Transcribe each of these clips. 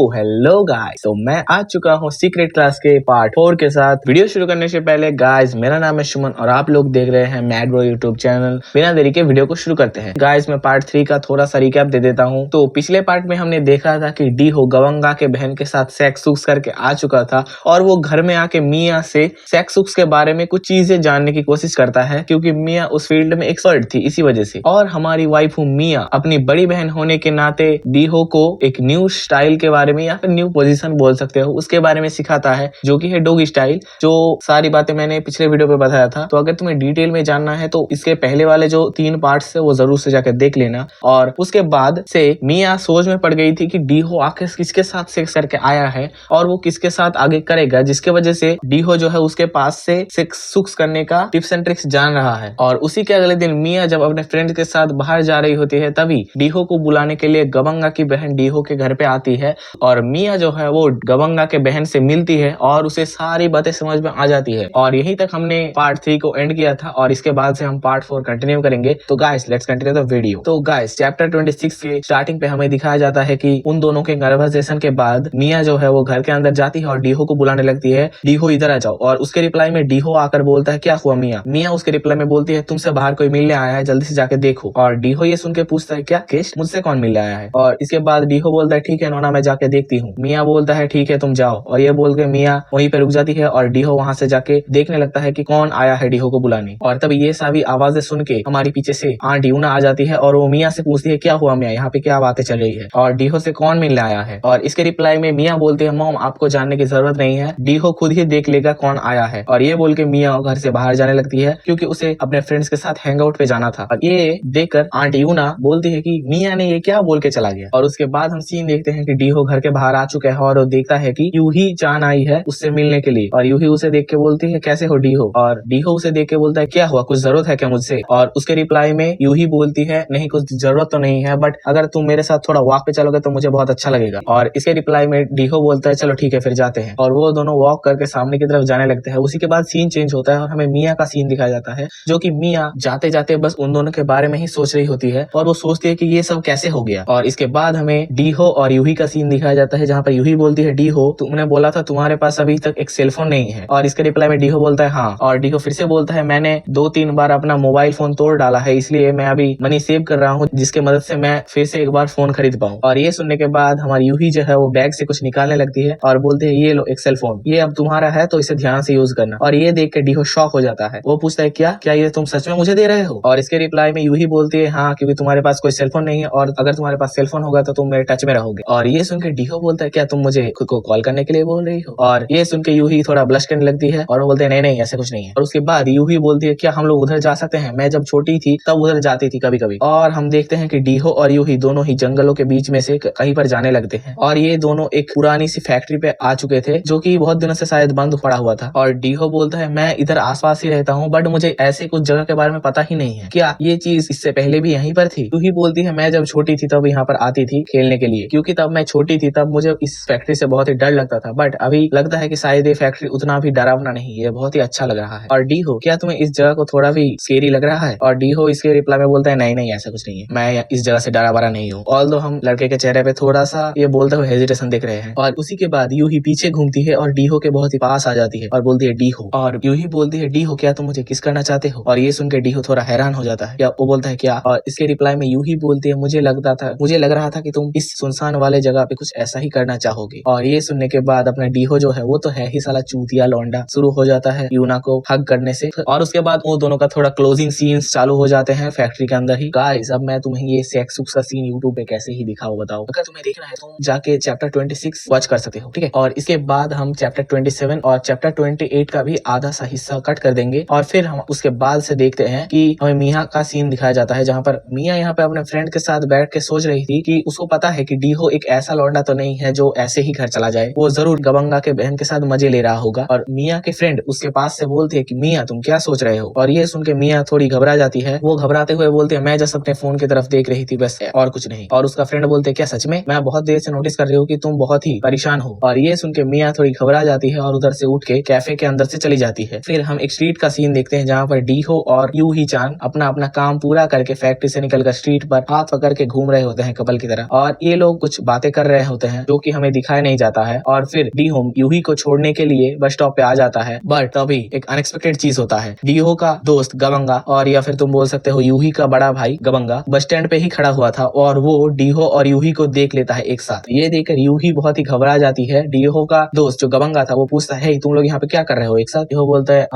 Hello guys, तो मैं आ चुका हूँ सीक्रेट क्लास के पार्ट 4 के साथ। वीडियो शुरू करने से पहले गाइस, मेरा नाम है सुमन और आप लोग देख रहे हैं मैड ब्रो यूट्यूब चैनल। बिना देरी के वीडियो को शुरू करते हैं। गाइस, मैं पार्ट 3 का थोड़ा सा रिकैप दे देता हूँ। तो पिछले पार्ट में हमने देखा था कि डी हो गवंगा के बहन के साथ सेक्स सुक्स करके आ चुका था और वो घर में आके मिया से सेक्स सुक्स के बारे में कुछ चीजें जानने की कोशिश करता है, क्योंकि मिया उस फील्ड में एक्सपर्ट थी इसी वजह से। और हमारी वाइफ मिया अपनी बड़ी बहन होने के नाते डीहो को एक न्यू स्टाइल के बारे में या फिर न्यू पोजीशन बोल सकते हो उसके बारे में सिखाता है, जो कि है डॉग स्टाइल। जो सारी बातें मैंने पिछले वीडियो पे बताया था। तो अगर तुम्हें डिटेल में जानना है तो इसके पहले वाले जो 3 पार्ट्स है वो जरूर से जाकर देख लेना। और उसके बाद से मिया सोच में पड़ गई थी कि डीहो आखिर किसके साथ सेक्स करके आया है और वो किसके साथ आगे करेगा, जिसके वजह से डीहो जो है उसके पास से सेक्स सुक्स करने का टिप्स एंड ट्रिक्स जान रहा है। और उसी के अगले दिन मिया जब अपने फ्रेंड के साथ बाहर जा रही होती है, तभी डीहो को बुलाने के लिए गवंगा की बहन डीहो के घर पे आती है और मिया जो है वो गवंगा के बहन से मिलती है और उसे सारी बातें समझ में आ जाती है। और यहीं तक हमने पार्ट 3 को एंड किया था और इसके बाद से हम पार्ट 4 कंटिन्यू करेंगे। तो guys, let's continue the video. तो गाइस, चैप्टर 26 के स्टार्टिंग पे हमें दिखाया जाता है कि उन दोनों के कन्वर्सेशन के बाद मिया जो है वो घर के अंदर जाती है और डीहो को बुलाने लगती है, डीहो इधर आ जाओ। और उसके रिप्लाई में डीहो आकर बोलता है, क्या हुआ मिया? मिया उसके रिप्लाई में बोलती है, तुमसे बाहर कोई मिलने आया है, जल्दी से जाके देखो। और डीहो ये सुन के पूछता है, क्या केश, मुझसे कौन मिलने आया है? और इसके बाद डीहो बोलता है, ठीक है नोना, मैं जाके देखती हूँ। मिया बोलता है, ठीक है तुम जाओ। और ये बोल के मिया वहीं पे रुक जाती है और डीहो वहां से जाके देखने लगता है कि कौन आया है डीहो को बुलाने। और तब ये सभी आवाजें सुन के हमारी पीछे से आंट यूना आ जाती है और वो मिया से पूछती है, क्या हुआ मिया, यहाँ पे क्या बातें चल रही है और डीहो से कौन मिलने आया है? और इसके रिप्लाई में मिया बोलती है, मॉम आपको जानने की जरूरत नहीं है, डीहो खुद ही देख लेगा कौन आया है। और ये बोल के मिया घर से बाहर जाने लगती है, क्योंकि उसे अपने फ्रेंड्स के साथ हैंग आउट पे जाना था। और ये देखकर आंट यूना बोलती है कि मिया ने ये क्या बोल के चला गया। और उसके बाद हम सीन देखते हैं कि डीहो घर के बाहर आ चुका है और वो देखता है कि यूही चान आई है उससे मिलने के लिए। और यूही उसे देख के बोलती है, कैसे हो डीहो? और डीहो उसे देख के बोलता है, क्या हुआ, कुछ जरूरत है क्या मुझसे? और उसके रिप्लाई में यूही बोलती है, नहीं कुछ जरूरत तो नहीं है, बट अगर तुम मेरे साथ थोड़ा वॉक पे चलोगे तो मुझे बहुत अच्छा लगेगा। और इसके रिप्लाई में डीहो बोलता है, चलो ठीक है फिर जाते हैं। और वो दोनों वॉक करके सामने की तरफ जाने लगते हैं। उसी के बाद सीन चेंज होता है और हमें मिया का सीन दिखाया जाता है, जो कि मिया जाते जाते बस उन दोनों के बारे में ही सोच रही होती है और वो सोचती है कि ये सब कैसे हो गया। और इसके बाद हमें डीहो और यूही का सीन दिखाया जाता है, जहाँ पर यूही बोलती है, डीहो तुमने बोला था तुम्हारे पास अभी तक एक सेलफोन नहीं है। और इसके रिप्लाई में डीहो बोलता है, हाँ। और डीहो फिर से बोलता है, मैंने 2-3 बार अपना मोबाइल फोन तोड़ डाला है, इसलिए मैं अभी मनी सेव कर रहा हूँ, जिसके मदद से मैं फिर से एक बार फोन खरीद पाऊँ। और ये सुनने के बाद हमारी यूही जो है वो बैग से कुछ निकालने लगती है और बोलते है, ये लो एक सेलफोन, ये अब तुम्हारा है तो इसे ध्यान से यूज करना। और ये देख के डीहो शॉक हो जाता है। वो पूछता है, क्या ये तुम सच में मुझे दे रहे हो? और इसके रिप्लाई में यूही बोलती है, हाँ, क्योंकि तुम्हारे पास कोई सेलफोन नहीं है और अगर तुम्हारे पास सेलफोन होगा तो तुम मेरे टच में रहोगे। और ये सुन के डीहो बोलता है, क्या तुम मुझे खुद को कॉल करने के लिए बोल रही हो? और ये सुन के यूही थोड़ा ब्लश करने लगती है और वो बोलते हैं, नहीं नहीं ऐसे कुछ नहीं है। और उसके बाद यूही बोलती है, क्या हम लोग उधर जा सकते हैं? मैं जब छोटी थी तब उधर जाती थी कभी कभी। और हम देखते हैं कि डीहो और यूही दोनों ही जंगलों के बीच में से कहीं पर जाने लगते हैं। और ये दोनों एक पुरानी सी फैक्ट्री पे आ चुके थे, जो कि बहुत दिनों से शायद बंद पड़ा हुआ था। और डीहो बोलता है, मैं इधर आसपास ही रहता हूँ, बट मुझे ऐसे कुछ जगह के बारे में पता ही नहीं है, क्या ये चीज इससे पहले भी यहीं पर थी? यूही बोलती है, मैं जब छोटी थी तब यहाँ पर आती थी खेलने के लिए, क्योंकि तब मैं छोटी थी, तब मुझे इस फैक्ट्री से बहुत ही डर लगता था, बट अभी लगता है कि शायद ये फैक्ट्री उतना भी डरावना नहीं है, बहुत ही अच्छा लग रहा है। और डीहो, क्या तुम्हें इस जगह को थोड़ा भी स्केरी लग रहा है? और डीहो इसके रिप्लाई में बोलता है, नहीं नहीं ऐसा कुछ नहीं है, मैं इस जगह से डरा वरा नहीं हूँ। ऑल्दो हम लड़के के चेहरे पे थोड़ा सा ये बोलते हुए हेजिटेशन देख रहे हैं। और उसी के बाद यूही पीछे घूमती है और डीहो के बहुत ही पास आ जाती है और बोलती है, डीहो। और यूही बोलती है, डीहो क्या तुम मुझे किस करना चाहते हो? और ये सुन के डीहो थोड़ा हैरान हो जाता है। क्या वो बोलता है, क्या? और इसके रिप्लाई में यूही बोलती है, मुझे लग रहा था कि तुम इस सुनसान वाले जगह पे कुछ ऐसा ही करना चाहोगे। और ये सुनने के बाद अपना डीहो जो है वो तो है ही साला चूतिया लौंडा, शुरू हो जाता है यूना को हग करने से। और उसके बाद वो दोनों का थोड़ा क्लोजिंग सीन्स चालू हो जाते हैं फैक्ट्री के अंदर ही। गाइस, अब मैं तुम्हें ये सेक्स सुक्स का सीन यूट्यूब पे कैसे ही दिखाऊं बताओ। अगर तुम्हें देखना है तो जाके चैप्टर 26 वॉच कर सकते हो, ठीक है। और इसके बाद हम चैप्टर 27 और चैप्टर 28 का भी आधा सा हिस्सा कट कर देंगे और फिर हम उसके बाद से देखते हैं कि हमें मिया का सीन दिखाया जाता है, जहाँ पर मिया यहाँ पे अपने फ्रेंड के साथ बैठ के सोच रही थी कि उसको पता है कि डीहो एक ऐसा लौंडा तो नहीं है जो ऐसे ही घर चला जाए, वो जरूर गवंगा के बहन के साथ मजे ले रहा होगा। और मिया के फ्रेंड उसके पास से बोलते हैं कि मिया तुम क्या सोच रहे हो? और ये सुन के मिया थोड़ी घबरा जाती है। वो घबराते हुए बोलते हैं, मैं जस्ट अपने फोन की तरफ देख रही थी बस, और कुछ नहीं। और उसका फ्रेंड बोलते हैं, क्या सच में? मैं बहुत देर से नोटिस कर रही हूँ कि तुम बहुत ही परेशान हो। और ये सुन के मिया थोड़ी घबरा जाती है और उधर से उठ के कैफे के अंदर से चली जाती है। फिर हम एक स्ट्रीट का सीन देखते हैं, जहाँ पर डीहो और यूही चान अपना अपना काम पूरा करके फैक्ट्री से निकलकर स्ट्रीट पर हाथ पकड़ के घूम रहे होते हैं कपल की तरह। और ये लोग कुछ बातें कर रहे होते हैं जो कि हमें दिखाया नहीं जाता है। और फिर डीहो यूही को छोड़ने के लिए बस स्टॉप पे आ जाता है, बट तभी एक अनएक्सपेक्टेड चीज होता है। डीहो का दोस्त गबंगा, और या फिर तुम बोल सकते हो यूही का बड़ा भाई गबंगा, बस स्टैंड पे ही खड़ा हुआ था और वो डीहो और यूही को देख लेता है एक साथ। ये देखकर यूही बहुत ही घबरा जाती है। डीहो का दोस्त जो गबंगा था वो पूछता है, तुम लोग यहाँ पे क्या कर रहे हो एक साथ? डीहो बोलता है,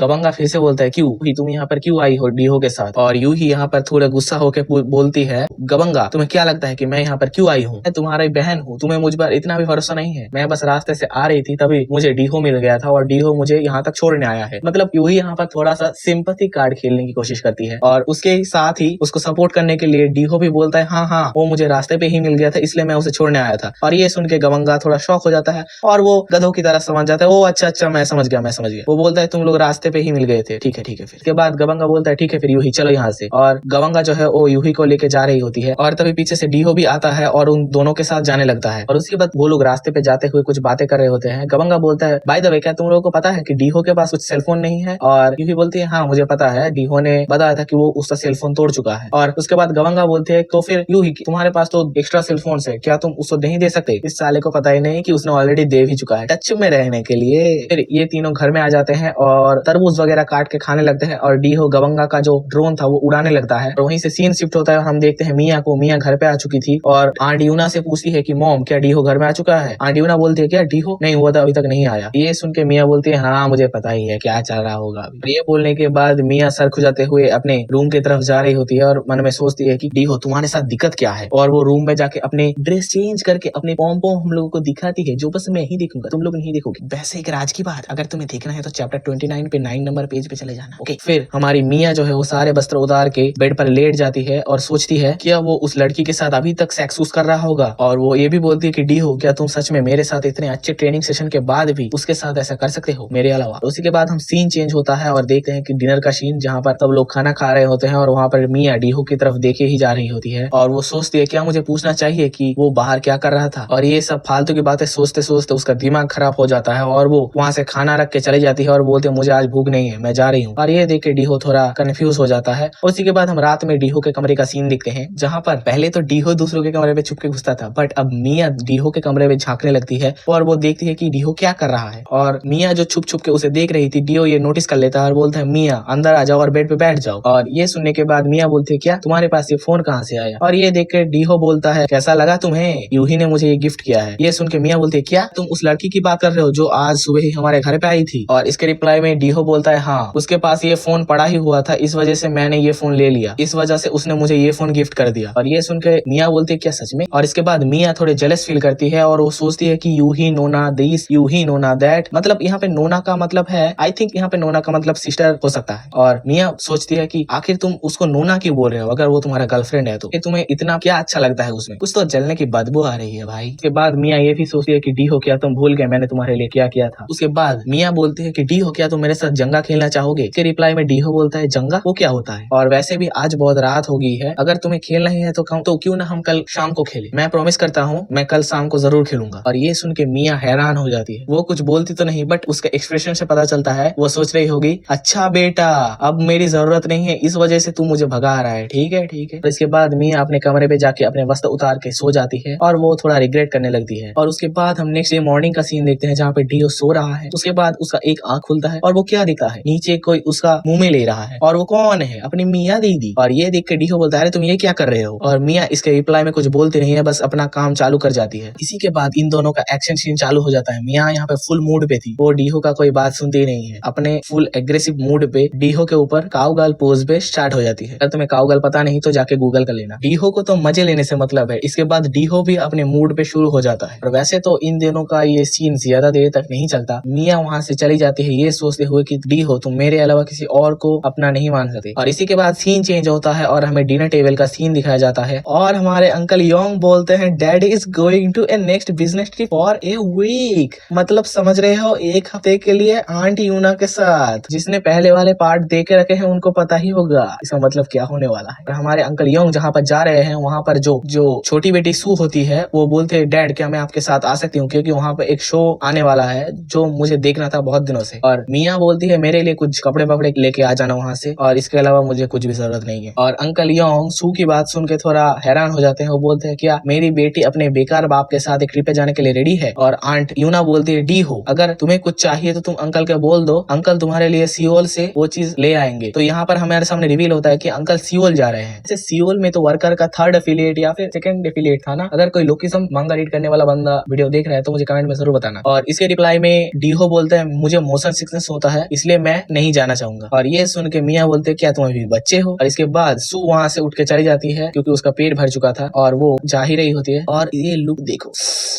गबंगा फिर से बोलता है, क्यों तुम यहाँ पर क्यों आई हो डीहो के साथ? और यूही यहाँ पर थोड़ा गुस्सा होकर बोलती है, गबंगा तुम्हें क्या लगता है कि मैं यहाँ पर क्यों आई हूँ? मैं तुम्हारी बहन हूँ, तुम्हें मुझ पर इतना भी भरोसा नहीं है? मैं बस रास्ते से आ रही थी, तभी मुझे डीहो मिल गया था और डीहो मुझे यहाँ तक छोड़ने आया है। मतलब यूही यहाँ पर थोड़ा सा सिंपैथी कार्ड खेलने की कोशिश करती है और उसके साथ ही उसको सपोर्ट करने के लिए डीहो भी बोलता है, हाँ हाँ वो मुझे रास्ते पे ही मिल गया था, इसलिए मैं उसे छोड़ने आया था। और ये सुन के गबंगा थोड़ा शॉक हो जाता है और वो गधों की तरह समझ जाता है, ओ अच्छा अच्छा मैं समझ गया। वो बोलता है, तुम लोग रास्ते पे ही मिल गए थे, ठीक है ठीक है। फिर इसके बाद गबंगा बोलता है, ठीक है फिर यूही चलो यहाँ से। और गबंगा जो है वो यूही को लेके जा रही होती है और तभी पीछे से डीहो भी आता है और उन दोनों के साथ जाने लगता है। और उसके बाद वो लोग रास्ते पे जाते हुए कुछ बातें कर रहे होते हैं। गबंगा बोलता है, बाय द वे क्या तुम लोगों को पता है कि डीहो के पास कुछ सेलफोन नहीं है? और यूही बोलती है, हाँ मुझे पता है, डीहो ने बताया था कि वो उसका सेलफोन तोड़ चुका है। और उसके बाद गबंगा बोलते हैं, तो फिर यूही तुम्हारे पास तो एक्स्ट्रा सेलफोन है, क्या तुम उसको नहीं दे सकते? इस साले को पता ही नहीं कि उसने ऑलरेडी दे भी चुका है टच में रहने के लिए। फिर ये तीनों घर में आ जाते हैं और तरबूज वगैरह काट के खाने लगते हैं और डीहो गबंगा का जो ड्रोन था वो उड़ाने लगता है। और वहीं से सीन शिफ्ट होता है और हम देखते हैं मिया को। मिया घर पे आ चुकी थी और आंट यूना से पूछती है कि मॉम क्या डीहो घर में आ चुका है? आंट यूना बोलती है, क्या डीहो नहीं हुआ था अभी तक नहीं आया? ये सुन के मिया बोलती है, हाँ मुझे पता ही है क्या चल रहा होगा। ये बोलने के बाद मिया सर खुजाते हुए अपने रूम की तरफ जा रही होती है और मन में सोचती है कि डीहो तुम्हारे साथ दिक्कत क्या है? और वो रूम में जाके अपने ड्रेस चेंज करके अपने पॉम पॉम हम लोगों को दिखाती है, जो बस मैं ही देखूंगा, तुम लोग नहीं देखोगे। वैसे एक राज की बात, अगर तुम्हें देखना है तो चैप्टर 29 पे 9 नंबर पेज पे चले जाना। ओके। फिर हमारी मिया जो है वो सारे वस्त्र उतार के बेड पर लेट जाती है और सोचती है क्या वो उस लड़की के साथ अभी तक सेक्स कर रहा होगा। और वो ये भी बोलती है कि डीहो क्या तुम सच में मेरे साथ इतने अच्छे ट्रेनिंग सेशन के बाद भी उसके साथ ऐसा कर सकते हो मेरे अलावा? उसी के बाद हम सीन चेंज होता है और देखते हैं कि डिनर का सीन, जहाँ पर सब लोग खाना खा रहे होते हैं और वहाँ पर मिया डीहो की तरफ देखे ही जा रही होती है और वो सोचती है क्या मुझे पूछना चाहिए कि वो बाहर क्या कर रहा था? और ये सब फालतू की बातें सोचते सोचते उसका दिमाग खराब हो जाता है और वो वहाँ से खाना रख के चली जाती है और बोलते मुझे आज भूख नहीं है, मैं जा रही हूँ। और ये देख के डीहो थोड़ा कंफ्यूज हो जाता है। उसी के बाद हम रात में डीहो के कमरे का सीन देखते हैं, जहाँ पर पहले तो डीहो दूसरों के कमरे में छुप के घुसता था, बट अब मिया डीहो के कमरे में झांकने लगती है और वो देखती है कि डीहो क्या कर रहा है। और मिया जो छुप छुप के उसे देख रही थी, डीहो ये नोटिस कर लेता है और बोलता है, मिया अंदर आ जाओ और बेड पे बैठ जाओ। और ये सुनने के बाद मिया बोलती है, क्या तुम्हारे पास ये फोन कहाँ से आया? और ये देख के डीहो बोलता है, कैसा लगा तुम्हें? यूही ने मुझे ये गिफ्ट किया है। ये सुन के मिया बोलती है, क्या तुम उस लड़की की बात कर रहे हो जो आज सुबह ही हमारे घर पे आई थी? और इसके रिप्लाई में डीहो बोलता है, हाँ उसके पास ये फोन पड़ा ही हुआ था, इस वजह से मैंने ये फोन ले लिया, इस वजह से उसने मुझे ये फोन गिफ्ट कर दिया। और ये सुन के मिया बोलती है, क्या सच में? और इसके बाद मिया थोड़े जेलस फील करती है और वो सोचती है कि यू ही नोना दिस, यू ही नोना दैट। मतलब यहाँ पे नोना का मतलब है, आई थिंक यहाँ पे नोना का मतलब सिस्टर हो सकता है। और मिया सोचती है कि आखिर तुम उसको नोना क्यों बोल रहे हो अगर वो तुम्हारा गर्लफ्रेंड है तो? तुम्हें इतना क्या अच्छा लगता है उसमें? कुछ तो जलने की बदबू आ रही है भाई। उसके बाद मिया ये भी सोचती है कि डीहो क्या तुम भूल गए मैंने तुम्हारे लिए क्या किया था? उसके बाद मिया बोलती है कि डीहो क्या तुम मेरे साथ जंगा खेलना चाहोगे? इसके रिप्लाई में डीहो बोलता है, जंगा वो क्या होता है? और वैसे भी आज बहुत रात हो गई है, अगर तुम्हें खेलना ही है तो क्यों ना हम कल शाम को खेलें। मैं प्रॉमिस करता हूँ मैं कल शाम को जरूर खेलूंगा। और ये सुन के मिया हैरान हो जाती है। वो कुछ बोलती तो नहीं, बट उसके एक्सप्रेशन से पता चलता है वो सोच रही होगी, अच्छा बेटा अब मेरी जरूरत नहीं है, इस वजह से तू मुझे भगा रहा है, ठीक है ठीक है। तो इसके बाद मिया अपने कमरे पे जाके अपने वस्त्र उतार के सो जाती है और वो थोड़ा रिग्रेट करने लगती है। और उसके बाद हम नेक्स्ट डे मॉर्निंग का सीन देखते हैं, जहाँ पे डीओ सो रहा है। उसके बाद उसका एक आंख खुलता है और वो क्या दिखता है, नीचे कोई उसका मुंह में ले रहा है। और वो कौन है? अपनी मिया दीदी। और ये देख के डीओ बोलता है, तुम ये क्या कर रहे हो? और मिया इसके रिप्लाई में कुछ बोलती नहीं है, बस अपना काम चालू कर जाती है। इसी के बाद इन दोनों का एक्शन सीन चालू हो जाता है। मिया यहाँ पे फुल मूड पे थी, वो डीहो का कोई बात सुनती ही नहीं है। अपने फुल एग्रेसिव मूड पे डीहो के ऊपर काउगर्ल पोज पे स्टार्ट हो जाती है। अगर तुम्हें काउगर्ल पता नहीं तो जाके गूगल कर लेना। डीहो को तो मजे लेने से मतलब है। इसके बाद डीहो भी अपने मूड पे शुरू हो जाता है। और वैसे तो इन दोनों का ये सीन ज्यादा देर तक नहीं चलता। मिया वहाँ से चली जाती है ये सोचते हुए कि डीहो तुम मेरे अलावा किसी और को अपना नहीं मान सकते। और इसी के बाद सीन चेंज होता है और हमें डिनर टेबल का सीन दिखाया जाता है और हमारे अंकल योंग बोलते हैं, daddy is going to a next business trip for a week. मतलब समझ रहे हो, एक हफ्ते के लिए आंट यूना के साथ। जिसने पहले वाले पार्ट देख के रखे हैं उनको पता ही होगा इसका मतलब क्या होने वाला है। और हमारे अंकल योंग जहाँ पर जा रहे हैं वहाँ पर जो छोटी बेटी सू होती है वो बोलते हैं, डैड क्या मैं आपके साथ आ सकती हूँ, क्योंकि वहाँ पे एक शो आने वाला है जो मुझे देखना था बहुत दिनों से। और मिया बोलती है, मेरे लिए कुछ कपड़े वपड़े लेके आ जाना वहाँ से, और इसके अलावा मुझे कुछ भी जरूरत नहीं है। और अंकल योंग सू की बात सुन के थोड़ा हैरान हो जाते हैं। वो बोलते हैं, क्या मेरी बेटी अपने बेकार बाप के साथ एक ट्रिप पे जाने के लिए रेडी है और आंट यूना बोलती है डी हो अगर तुम्हें कुछ चाहिए तो तुम अंकल के बोल दो, अंकल तुम्हारे लिए सियोल से वो चीज ले आएंगे। तो यहाँ पर हमारे सामने रिवील होता है कि अंकल सियोल जा रहे हैं। जैसे सियोल में तो वर्कर का थर्ड एफिलिएट या फिर सेकंड एफिलिएट था ना। अगर कोई लोकिज्म मांगा रीड करने वाला बंदा वीडियो देख रहा है तो मुझे कमेंट में जरूर बताना। और इसके रिप्लाई में डीहो बोलता है मुझे मोशन सिकनेस होता है इसलिए मैं नहीं जाना चाहूंगा। और ये सुन के मियाँ बोलते हैं क्या तुम अभी बच्चे हो। और इसके बाद सू वहां से उठ के चली जाती है क्योंकि उसका पेट भर चुका था और वो जा ही रही होती है। और ये लुक देखो,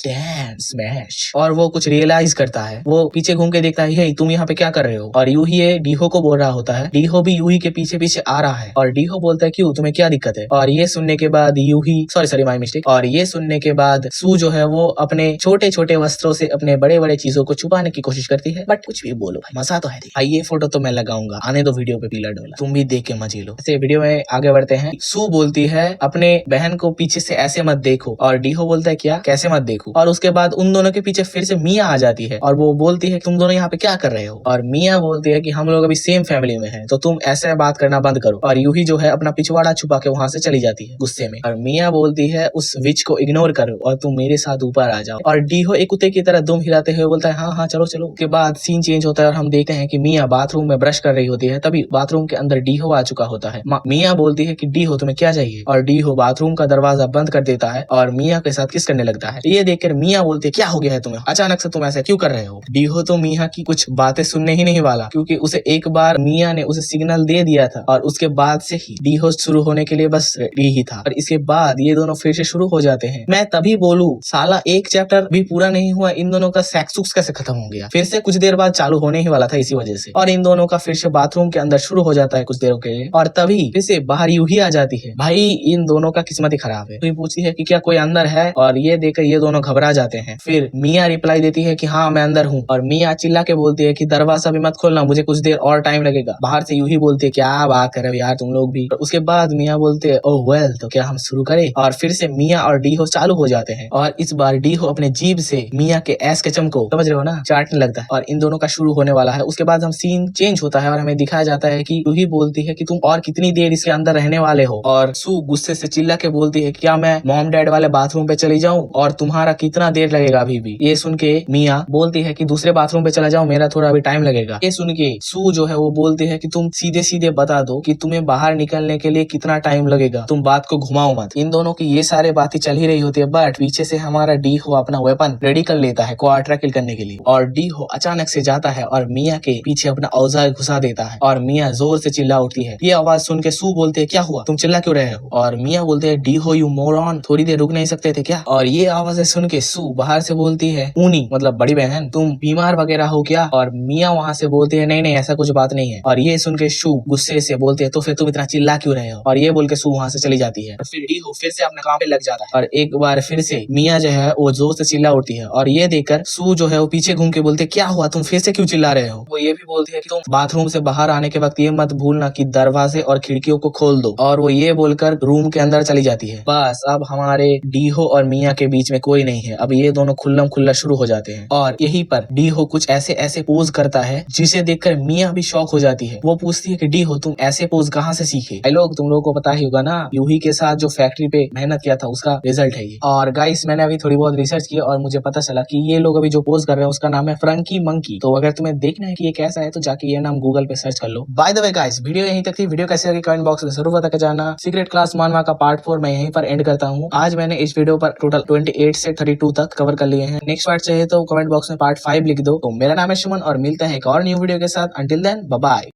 डैम स्मैश। और वो कुछ रियलाइज करता है, वो पीछे घूम के देखता है हे तुम यहाँ पे क्या कर रहे हो। और यूही ये डीहो को बोल रहा होता है, डीहो भी यूही के पीछे पीछे आ रहा है। और डीहो बोलता है क्यों, तुम्हें क्या दिक्कत है। और ये सुनने के बाद यूही सॉरी माय मिस्टेक। और ये सुनने के बाद सू जो है वो अपने छोटे छोटे वस्त्रों से अपने बड़े बड़े चीजों को छुपाने की कोशिश करती है। बट कुछ भी बोलो भाई मजा तो है। भाई ये फोटो तो मैं लगाऊंगा, आने दो वीडियो पे पीला डोला, तुम भी देख के मजे लो। ऐसे वीडियो में आगे बढ़ते हैं। सू बोलती है अपने बहन को पीछे से ऐसे मत देखो। और डीहो बोलता है क्या, कैसे मत देखो। और उसके बाद उन दोनों के पीछे फिर से मिया आ जाती है और वो बोलती है तुम दोनों यहाँ पे क्या कर रहे हो। और मिया बोलती है कि हम लोग अभी सेम फैमिली में हैं तो तुम ऐसे बात करना बंद करो। और यूही जो है अपना पिछवाड़ा छुपा के वहां से चली जाती है गुस्से में। और मिया बोलती है उस विच को इग्नोर करो और तुम मेरे साथ ऊपर आ जाओ। और डीहो एक कुत्ते की तरह दुम हिलाते हुए बोलता है हाँ हाँ चलो चलो। के बाद सीन चेंज होता है और हम देखते हैं कि मिया बाथरूम में ब्रश कर रही होती है। तभी बाथरूम के अंदर डीहो आ चुका होता है। मिया बोलती है कि डीहो तुम्हें क्या चाहिए। और डीहो बाथरूम का दरवाजा बंद कर देता है और मिया के साथ किस करने लगता है। ये देखकर मिया बोलती है क्या हो गया है तुम्हें, अचानक से तुम ऐसा क्यों कर रहे हो। डीहो तो मिया की कुछ बातें सुनने ही नहीं वाला क्योंकि उसे एक बार मिया ने उसे सिग्नल दे दिया था और उसके बाद से ही डीहो शुरू होने के लिए बस रेडी ही था। और इसके बाद ये दोनों फिर से शुरू हो जाते हैं। मैं तभी बोलूं साला एक चैप्टर भी पूरा नहीं हुआ, इन दोनों का सेक्स कैसे खत्म हो गया। फिर से कुछ देर बाद चालू होने ही वाला था इसी वजह से। और इन दोनों का फिर से बाथरूम के अंदर शुरू हो जाता है कुछ देरों के लिए। और तभी फिर से बाहर यूही आ जाती है। भाई इन दोनों का किस्मत ही खराब है। तो ये पूछती है कि क्या कोई अंदर है। और ये देखकर ये दोनों घबरा जाते हैं। फिर मिया रिप्लाई देती है कि हाँ मैं अंदर हूँ। और मिया चिल्ला के बोलती है कि दरवाजा भी मत खोलना, मुझे कुछ देर और टाइम लगेगा। बाहर से यूही बोलती है क्या बात कर रहे हो यार तुम लोग भी। और उसके बाद मिया बोलते है ओह वेल तो क्या हम शुरू करें। और फिर से मिया और डीहो चालू हो जाते हैं। और इस बार डीहो अपने जीभ से मिया के एस के चमको समझ रहे हो ना चाटने लगता है। और इन दोनों का शुरू होने वाला है। उसके बाद हम सीन चेंज होता है और हमें दिखाया जाता है कि यूही बोलती है कि तुम और कितनी देर इसके अंदर रहने वाले हो। और सू गुस्से से चिल्ला के बोलती है क्या मैं मॉम डैड वाले बाथरूम पे चली जाऊं और तुम्हारा कितना देर लगेगा अभी भी। ये सुन के मिया बोलती है कि दूसरे बाथरूम पे चला जाओ, मेरा थोड़ा अभी टाइम लगेगा। ये सुन के सू जो है वो बोलती है कि तुम सीधे सीधे बता दो कि तुम्हें बाहर निकलने के लिए कितना टाइम लगेगा, तुम बात को घुमाओ मत। इन दोनों की ये सारे बातें चल ही रही होती है बट पीछे से हमारा डीहो अपना वेपन रेडी कर लेता है क्वाड्रा किल करने के लिए। और डीहो अचानक से जाता है और मिया के पीछे अपना औजार घुसा देता है। और मिया जोर से चिल्ला उठती है। ये आवाज सुन के सू बोलते है क्या हुआ, तुम चिल्ला क्यों रहे हो। और मिया बोलते है डीहो यू मोरॉन, थोड़ी देर रुक नहीं सकते थे क्या। और ये आवाजें सुन के सू बाहर से बोलती है ऊनी मतलब बड़ी बहन तुम बीमार वगैरह हो क्या। और मिया वहां से बोलती है नहीं नहीं ऐसा कुछ बात नहीं है। और ये सुन के सू गुस्से से बोलते है तो फिर तुम इतना चिल्ला क्यों रहे हो। और ये बोल के सू वहां से चली जाती है। और फिर डीहो फिर से अपने काम पे लग जाता है। और एक बार फिर से मिया जो है वो जोर से चिल्ला उठती है। और ये देखकर सू जो है वो पीछे घूम के बोलते क्या हुआ, तुम फिर से क्यों चिल्ला रहे हो। वो ये भी बोलती है कि तुम बाथरूम से बाहर आने के वक्त ये मत भूलना कि दरवाजे और खिड़कियों को खोल दो। और वो ये बोलकर रूम के अंदर चली जाती है। बस अब हमारे डीहो और मिया के बीच में कोई नहीं है। अब ये दोनों खुल्लम खुल्ला शुरू हो जाते हैं। और यहीं पर डीहो कुछ ऐसे ऐसे पोज करता है जिसे देखकर मिया भी शॉक हो जाती है। वो पूछती है कि डीहो तुम ऐसे पोज कहाँ से सीखे। लोग तुम लोगों को पता ही होगा ना यूही के साथ जो फैक्ट्री पे मेहनत किया था उसका रिजल्ट है ये। और गाइस मैंने अभी थोड़ी बहुत रिसर्च की और मुझे पता चला कि ये लोग अभी जो पोज कर रहे हैं उसका नाम है फ्रंकी मंकी। तो अगर तुम्हें देखना है कि ये कैसा है तो जाके ये नाम गूगल पे सर्च कर लो। By the way guys video यहीं तक थी। वीडियो कैसे लगी कमेंट बॉक्स में जरूर बता के जाना। सीक्रेट क्लास मानवा का पार्ट 4 मैं यहीं पर एंड करता हूँ। आज मैंने इस वीडियो पर टोटल 28 से 32 तक कवर कर लिए हैं। नेक्स्ट पार्ट चाहिए तो कमेंट बॉक्स में पार्ट 5 लिख दो। तो मेरा नाम है सुमन और मिलता है एक और न्यू वीडियो के साथ। Until then bye bye.